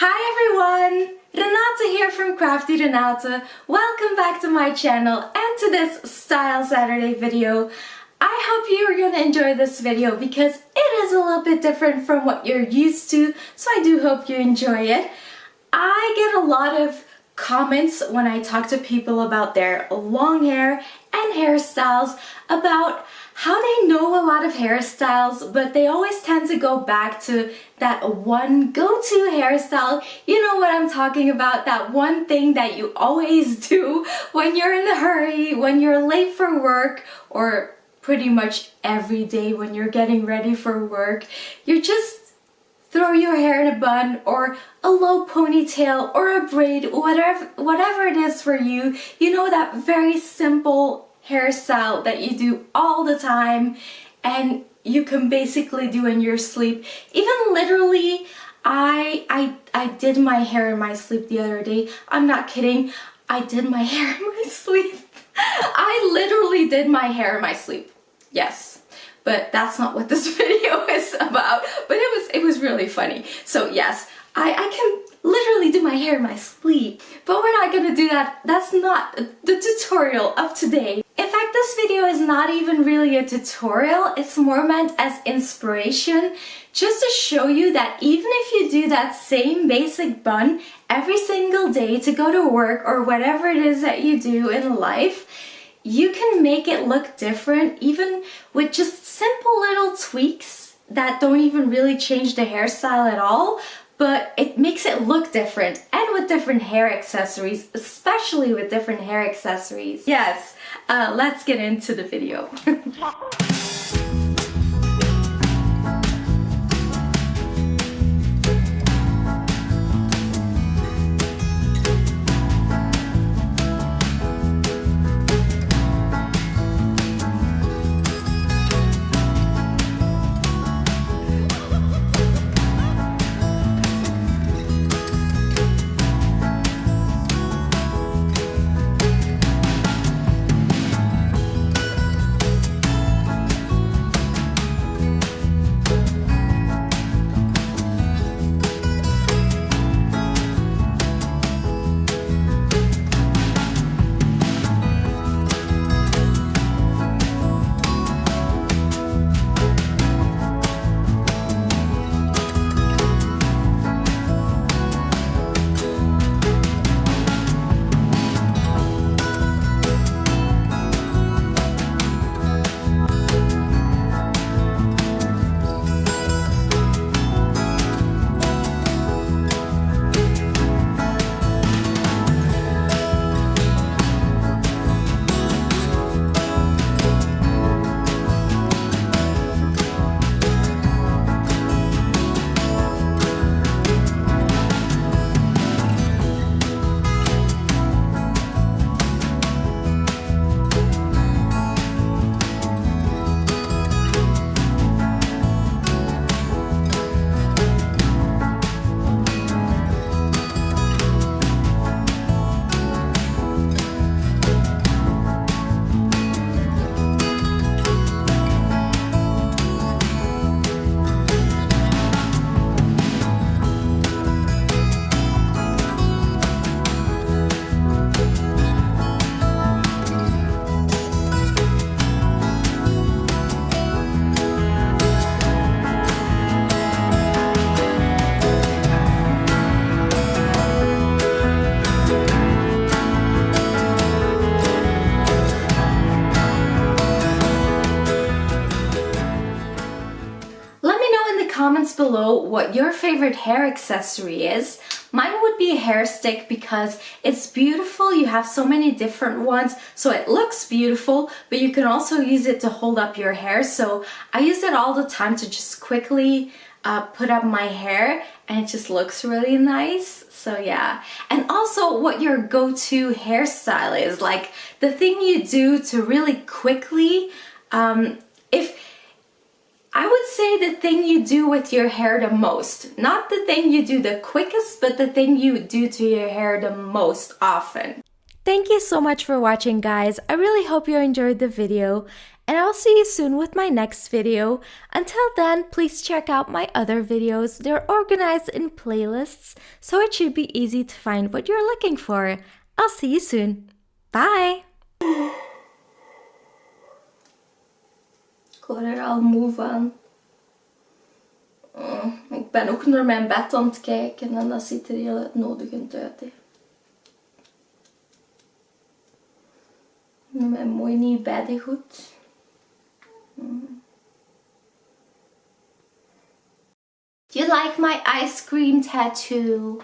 Hi everyone! Renata here from Crafty Renata. Welcome back to my channel and to this Style Saturday video. I hope you're gonna enjoy this video because it is a little bit different from what you're used to, so I do hope you enjoy it. I get a lot of comments when I talk to people about their long hair and hairstyles, about how they know a lot of hairstyles, but they always tend to go back to that one go-to hairstyle. You know what I'm talking about, that one thing that you always do when you're in a hurry, when you're late for work, or pretty much every day when you're getting ready for work. You just throw your hair in a bun or a low ponytail or a braid, whatever it is for you. You know, that very simple hairstyle that you do all the time and you can basically do in your sleep. Even literally, I did my hair in my sleep the other day. I'm not kidding. I did my hair in my sleep. I literally did my hair in my sleep. Yes. But that's not what this video is about. But it was really funny. So yes, I can literally do my hair in my sleep. But we're not gonna do that. That's not the tutorial of today. In fact, this video is not even really a tutorial. It's more meant as inspiration, just to show you that even if you do that same basic bun every single day to go to work or whatever it is that you do in life, you can make it look different even with just simple little tweaks that don't even really change the hairstyle at all, but it makes it look different, and with different hair accessories, especially with different hair accessories. Yes, let's get into the video. Comments below what your favorite hair accessory is. Mine would be a hair stick because it's beautiful. You have so many different ones, so it looks beautiful, but you can also use it to hold up your hair. So I use it all the time to just quickly put up my hair, and it just looks really nice. So yeah. And also what your go-to hairstyle is, like the thing you do to really quickly, I would say the thing you do with your hair the most. Not the thing you do the quickest, but the thing you do to your hair the most often. Thank you so much for watching, guys. I really hope you enjoyed the video. and I'll see you soon with my next video. Until then, please check out my other videos. They're organized in playlists, so it should be easy to find what you're looking for. I'll see you soon. Bye! Ik word er al moe van. Ik ben ook naar mijn bed aan het kijken en dat ziet er heel uitnodigend uit. Hè. Mijn mooi nieuw beddengoed. Do you like my ice cream tattoo?